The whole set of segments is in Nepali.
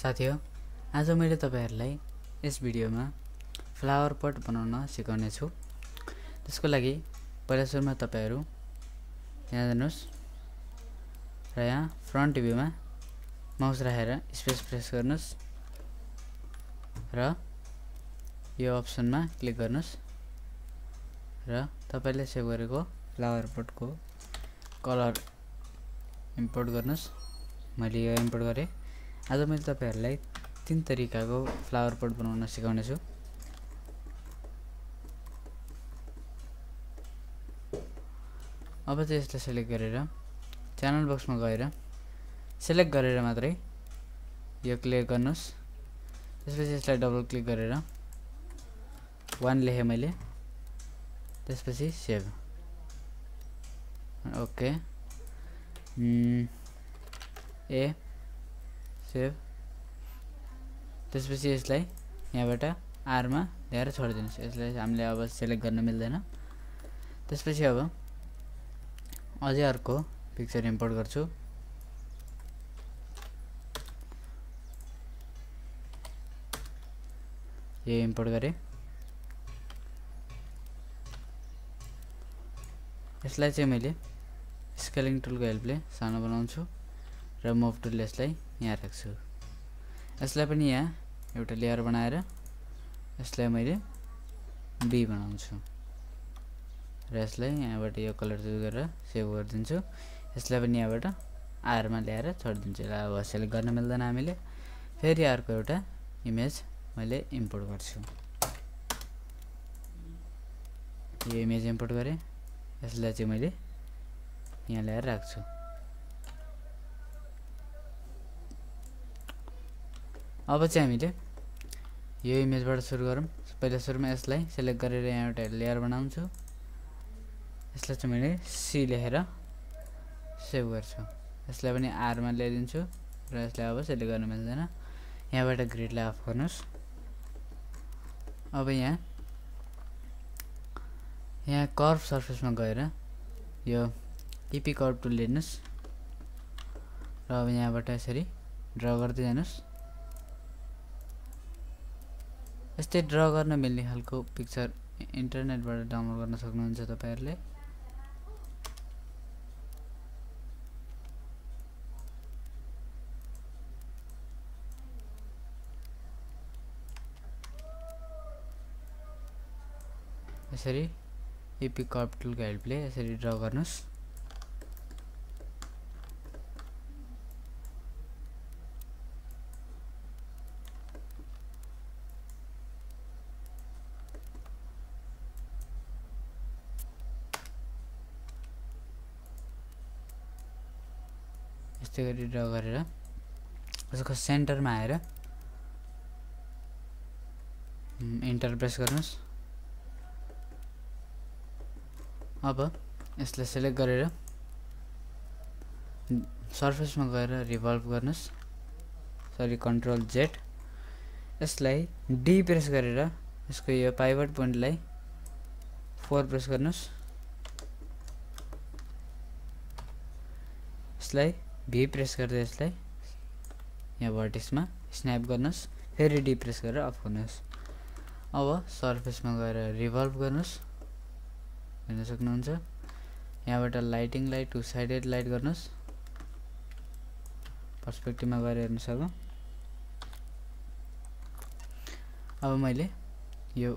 साथीहरु, आज मैले तपाईहरुलाई यस भिडियोमा फ्लावर पट बनाउन सिकाउने छु। त्यसको लागि पहिला सुरुमा तपाईहरु यहाँ जानुस् र यहाँ फ्रन्ट भ्यूमा माउस राखेर स्पेस प्रेस गर्नुस् र यो अप्सनमा क्लिक गर्नुस् र तपाईले सेभ गरेको फ्लावर पटको कलर इम्पोर्ट गर्नुस्। मैले यो इम्पोर्ट गरे। आज मैले तपाईहरुलाई तीन तरिकाको फ्लावर पट बनाउन सिकाउने छु। अब चाहिँ यसलाई सिलेक्ट गरेर च्यानल बक्समा गएर सिलेक्ट गरेर मात्रै यो क्लिक गर्नुस्। त्यसपछि यसलाई डबल क्लिक गरेर 1 लेखे मैले। त्यसपछि सेभ। ओके ए सेभ। त्यसपछि यसलाई यहाँबाट आर मा ल्याएर छोडिदिनुस्। यसलाई हामीले अब सिलेक्ट गर्न मिल्दैन। त्यसपछि अब अझै अर्को पिक्चर इम्पोर्ट गर्छु। यो इम्पोर्ट गरे। यसलाई चाहिँ मैले स्केलिङ टुलको हेल्पले सानो बनाउँछु र मुभ टुलले यसलाई यहाँ राख्छु। यसलाई पनि यहाँ एउटा लेयर बनाएर यसलाई मैले बी बनाउँछु र यसलाई यहाँबाट यो कलर चुज गरेर सेभ गरिदिन्छु। यसलाई पनि यहाँबाट आर मा ल्याएर छोडिदिन्छु। र अब सेलेक्ट गर्न मिल्दैन हामीले। फेरि अर्को एउटा इमेज मैले इम्पोर्ट गर्छु। यो इमेज इम्पोर्ट गरे। यसलाई चाहिँ मैले यहाँ ल्याएर राख्छु। अब चाहिँ हामीले यो इमेजबाट सुरु गरौँ। पहिला सुरुमा यसलाई सिलेक्ट गरेर यहाँ एउटा लेयर बनाउँछु। यसलाई चाहिँ मैले सी लेखेर सेभ गर्छु। यसलाई पनि आर मा ल्याइदिन्छु र यसलाई अब सिलेक्ट गर्न मिल्दैन। यहाँबाट ग्रिडलाई अफ गर्नुस्। अब यहाँ कर्भ सर्फेसमा गएर यो टिपी कर्भ टुल लिनुस् र अब यहाँबाट यसरी ड्रा गर्दै जानुस्। यस्तै ड्रा गर्न मिल्ने खालको पिक्चर इन्टरनेटबाट डाउनलोड गर्न सक्नुहुन्छ तपाईहरुले। यसरी टिपी कर्भ टुलको हेल्पले यसरी ड्रा गर्नुस्। यस्तै गरी ड्रा गरेर यसको सेन्टरमा आएर इन्टर प्रेस गर्नुस्। अब यसलाई सिलेक्ट गरेर सर्फेसमा गएर रिभल्भ गर्नुस्। Sorry control Z. यसलाई डी प्रेस गरेर यसको यो पाइभट पोइन्टलाई 4 प्रेस गर्नुस्। यसलाई भी प्रेस गर्दै यसलाई यहाँ भर्टेक्समा स्न्याप गर्नुस्। फेरि डी प्रेस गरेर अफ गर्नुस्। अब सर्फेसमा गएर रिभल्भ गर्नुस्। हेर्न सक्नुहुन्छ। यहाँबाट लाइटिङलाई टु साइडेड लाइट गर्नुस्। पर्सपेक्टिभमा गएर हेर्न सकौँ। अब मैले यो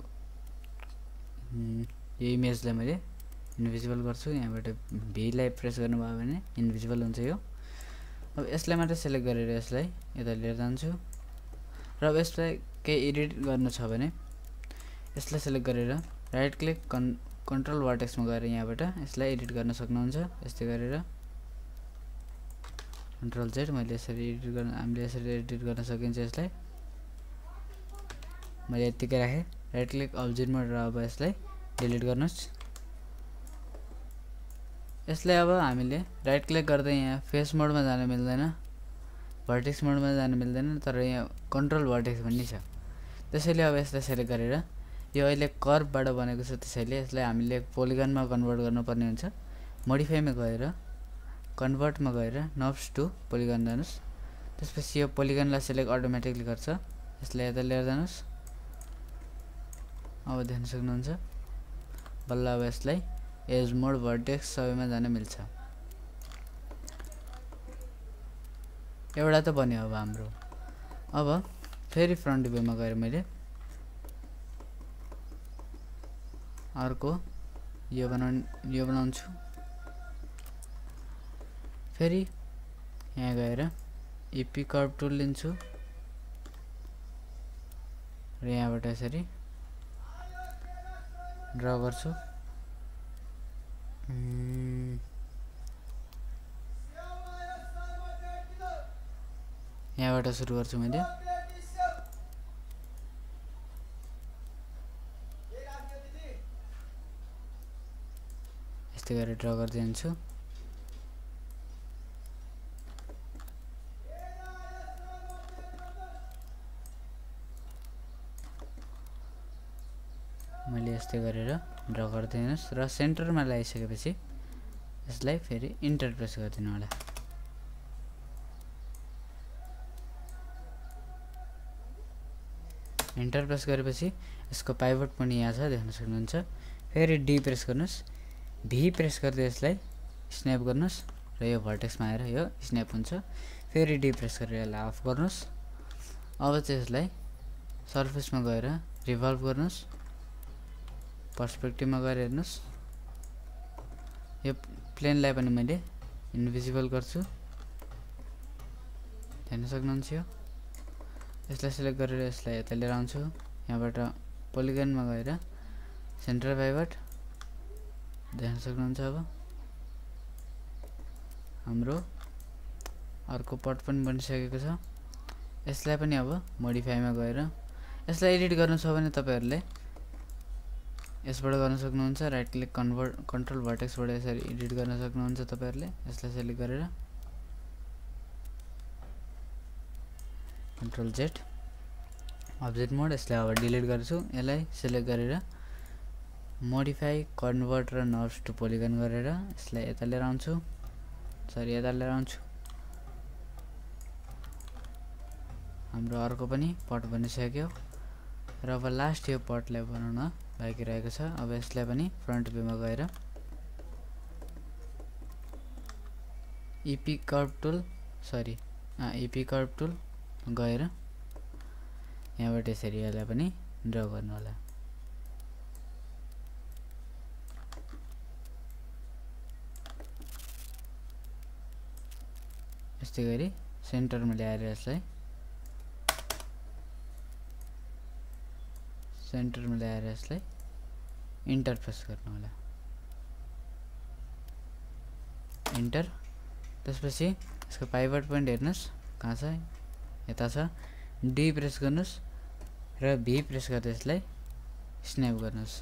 इमेजलाई मैले इन्भिजिबल गर्छु। यहाँबाट भी लाई प्रेस गर्नुभयो भने इन्भिजिबल हुन्छ यो। अब यसलाई मात्र सिलेक्ट गरेर यसलाई यता लिएर जान्छु र अब यसलाई केही एडिट गर्नु छ भने यसलाई सिलेक्ट गरेर राइट क्लिक कन्ट्रोल भर्टेक्समा गएर यहाँबाट यसलाई एडिट गर्न सक्नुहुन्छ। यस्तै गरेर कन्ट्रोल जेड। मैले यसरी हामीले यसरी एडिट गर्न सकिन्छ। यसलाई मैले यतिकै राखेँ। राइट क्लिक अब्जेक्टमा र अब यसलाई डिलिट गर्नुस्। यसलाई अब हामीले राइट क्लिक गर्दै यहाँ फेस मोडमा जान मिल्दैन, भर्टेक्स मोडमा जान मिल्दैन, तर यहाँ कन्ट्रोल भर्टेक्स भन्ने छ। त्यसैले अब यसलाई सिलेक्ट गरेर यो अहिले कर्भबाट बनेको छ। त्यसैले यसलाई हामीले पोलिगनमा कन्भर्ट गर्नुपर्ने हुन्छ। मोडिफाईमा गएर कन्भर्टमा गएर नब्स टु पोलिगन जानुस्। त्यसपछि यो पोलिगनलाई सिलेक्ट अटोमेटिकली गर्छ। यसलाई यता लिएर जानुस्। अब देख्न सक्नुहुन्छ बल्ल अब यसलाई एज मोड भर्टेक्स सबैमा जान मिल्छ। एउटा त बन्यो अब हाम्रो। अब फेरि फ्रन्ट भ्यूमा गएर मैले अर्को यो बनाउँछु। फेरि यहाँ गएर इपी कर्व टुल लिन्छु र यहाँबाट यसरी ड्रा गर्छु। यहाँबाट सुरु गर्छु मैले। यस्तै गरेर ड्रा गर्दै जान्छु। मैले यस्तै गरेर ड्रा गर्दै हेर्नुस् र सेन्टरमा ल्याइसकेपछि यसलाई फेरि इन्टर प्रेस गरिदिनु होला। इन्टर प्रेस गरेपछि यसको पाइभट पनि यहाँ छ देख्न सक्नुहुन्छ। फेरि डी प्रेस गर्नुस्। भी प्रेस गर्दै यसलाई स्न्याप गर्नुस् र यो भर्टेक्समा आएर यो स्न्याप हुन्छ। फेरि डी प्रेस गरेर यसलाई अफ गर्नुस्। अब चाहिँ यसलाई सर्फेसमा गएर रिभल्भ गर्नुस्। पर्सपेक्टिभमा गएर हेर्नुस्। यो प्लेनलाई पनि मैले इन्भिजिबल गर्छु हेर्न सक्नुहुन्छ। यो यसलाई सिलेक्ट गरेर यसलाई यता लिएर आउँछु। यहाँबाट पोलिगनमा गएर सेन्टर पाइभट देख्न सक्नुहुन्छ। अब हाम्रो अर्को पट पनि बनिसकेको छ। यसलाई पनि अब मोडिफाईमा गएर यसलाई एडिट गर्नु छ भने तपाईहरुले यसबाट गर्न सक्नुहुन्छ। राइट क्लिक कन्ट्रोल भर्टेक्सबाट यसरी एडिट गर्न सक्नुहुन्छ तपाईहरुले। यसलाई सिलेक्ट गरेर कन्ट्रोल जेड अब्जेक्ट मोड यसलाई अब डिलिट गर्छु। यसलाई सिलेक्ट गरेर मोडिफाई कन्भर्ट र नर्ब्स टु पोलिगन गरेर यसलाई यता लिएर आउँछु। हाम्रो अर्को पनि पट बनिसक्यो र अब लास्ट यो पटलाई बनाउन बाँकी रहेको छ। अब यसलाई पनि फ्रन्ट भ्यूमा गएर इपी कर्व टुल गएर यहाँबाट यसरी यसलाई पनि ड्रा गर्नु होला। यस्तै गरी सेन्टरमा ल्याएर यसलाई इन्टर प्रेस गर्नु होला। इन्टर। त्यसपछि यसको पाइभट पोइन्ट हेर्नुस् कहाँ छ, यता छ। डी प्रेस गर्नुस् र भी प्रेस गर्दै यसलाई स्न्याप गर्नुस्।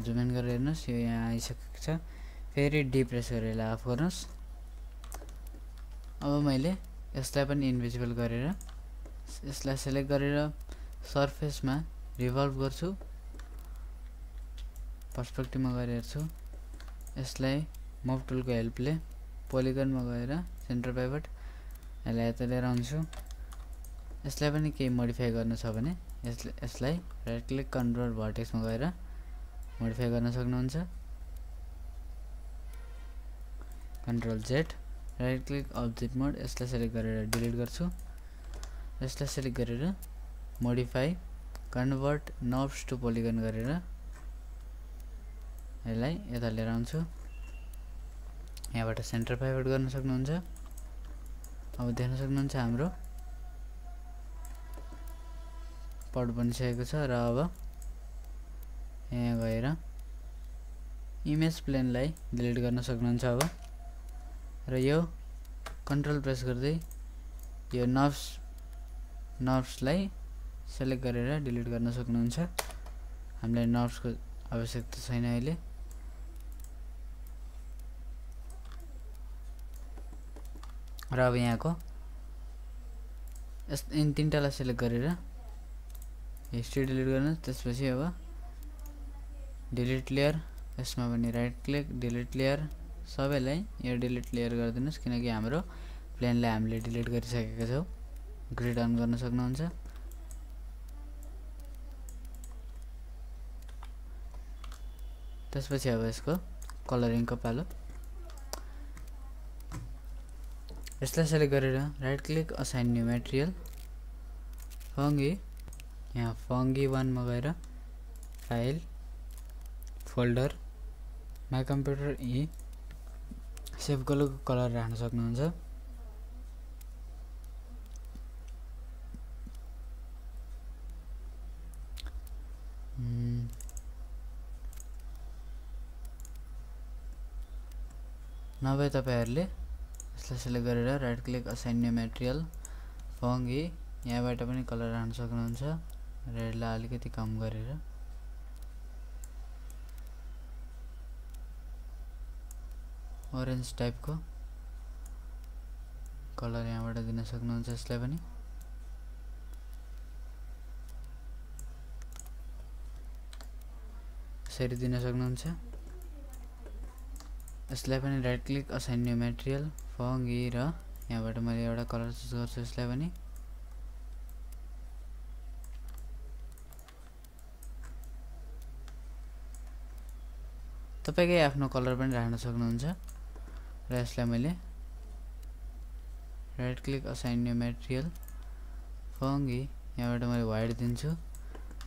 जुम इन गरेर हेर्नुस् यो यहाँ आइसकेको छ। फेरि डी प्रेस गरेर यसलाई अफ गर्नुस्। अब मैले यसलाई पनि इन्भिजिबल गरेर यसलाई सिलेक्ट गरेर सर्फेसमा रिभल्भ गर्छु। पर्सपेक्टिभमा गएर हेर्छु। यसलाई मुभ टुलको हेल्पले पोलिगनमा गएर सेन्टर पाइभट यसलाई यता लिएर आउँछु। यसलाई पनि केही मोडिफाई गर्नु छ भने यसलाई राइट क्लिक कन्ट्रोल भर्टेक्समा गएर मोडिफाई गर्न सक्नुहुन्छ। Control Z right click object mode यसलाई सिलेक्ट गरेर डिलिट गर्छु। यसलाई सिलेक्ट गरेर modify convert NURBS to polygon गरेर यसलाई यता लिएर आउँछु। यहाँबाट सेन्टर पाइभट गर्न सक्नुहुन्छ। अब देख्न सक्नुहुन्छ हाम्रो पट बनिसकेको छ। र अब यहाँ गएर इमेज प्लेनलाई डिलिट गर्न सक्नुहुन्छ। अब र यो कन्ट्रोल प्रेस गर्दै यो नर्ब्सलाई सेलेक्ट गरेर डिलिट गर्न सक्नुहुन्छ। हामीलाई नर्ब्सको आवश्यकता छैन अहिले। र अब यहाँको इन तीनटालाई सिलेक्ट गरेर हिस्ट्री डिलिट गर्नु। त्यसपछि अब डिलिट लेयर यसमा पनि राइट क्लिक डिलिट लेयर सबैलाई यो डिलिट लेयर गरिदिनुस् किनकि हाम्रो प्लेनलाई हामीले डिलिट गरिसकेका छौं ग्रिड अन गर्न सक्नुहुन्छ त्यसपछि अब यसको कलरिङको पालो यसलाई सेलेक्ट गरेर right click assign new material fungi यहाँ फंगी 1 मा गएर file folder my computer E save गरेको कलर राख्न सक्नुहुन्छ नभए तपाईहरुले यसलाई सेलेक्ट गरेर right click assign new material fungi यहाँबाट पनि कलर राख्न सक्नुहुन्छ रेडलाई अलिकति कम गरेर ओरेन्ज टाइपको कलर यहाँबाट दिन सक्नुहुन्छ यसलाई पनि यसरी दिन सक्नुहुन्छ यसलाई पनि right click assign new material fungi र यहाँबाट मैले एउटा कलर चुज गर्छु यसलाई पनि तपाईकै आफ्नो कलर पनि राख्न सक्नुहुन्छ र यसलाई मैले right click assign new material fungi यहाँबाट मैले व्हाइट दिन्छु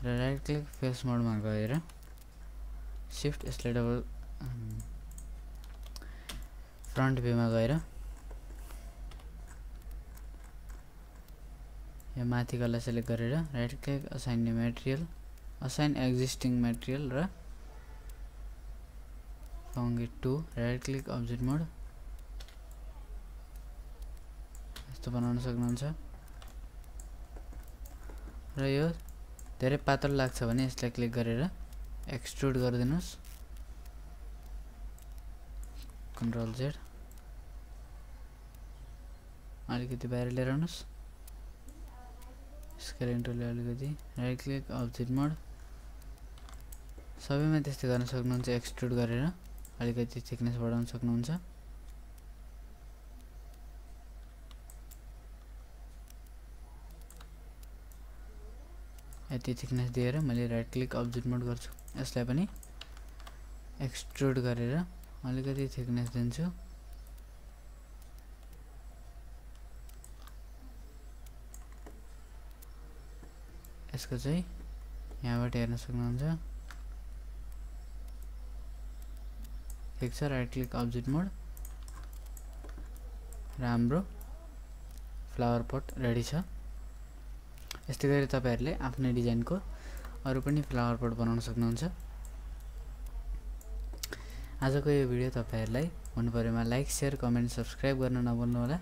र राइट क्लिक फेस मोडमा गएर शिफ्ट यसलाई डबल फ्रन्ट भ्यूमा गएर यहाँ माथिकालाई सेलेक्ट गरेर right click assign new material assign existing material र फंगी 2 राइट क्लिक अब्जेक्ट मोड यस्तो बनाउन सक्नुहुन्छ र यो धेरै पातलो लाग्छ भने यसलाई क्लिक गरेर एक्सट्रुड गरिदिनुस् कन्ट्रोल जेड अलिकति बाहिर लिएर आउनुस् स्केलिङ टुलले अलिकति राइट क्लिक अब्जेक्ट मोड सबैमा त्यस्तै गर्न सक्नुहुन्छ एक्सट्रुड गरेर अलिकति थिकनेस बढाउन सक्नुहुन्छ यति थिकनेस दिएर मैले राइट क्लिक अब्जेक्ट मोड गर्छु यसलाई पनि एक्सट्रुड गरेर अलिकति थिकनेस दिन्छु यसको चाहिँ यहाँबाट हेर्न सक्नुहुन्छ ठीक छ राइट क्लिक अब्जेक्ट मोड राम्रो फ्लावर पट रेडी छ यस्तै गरी तपाईहरुले आफ्नै डिजाइनको अरु पनि फ्लावर पट बनाउन सक्नुहुन्छ आजको यो भिडियो तपाईहरुलाई मन परेमा लाइक शेयर कमेन्ट सब्स्क्राइब गर्न नभुल्नु होला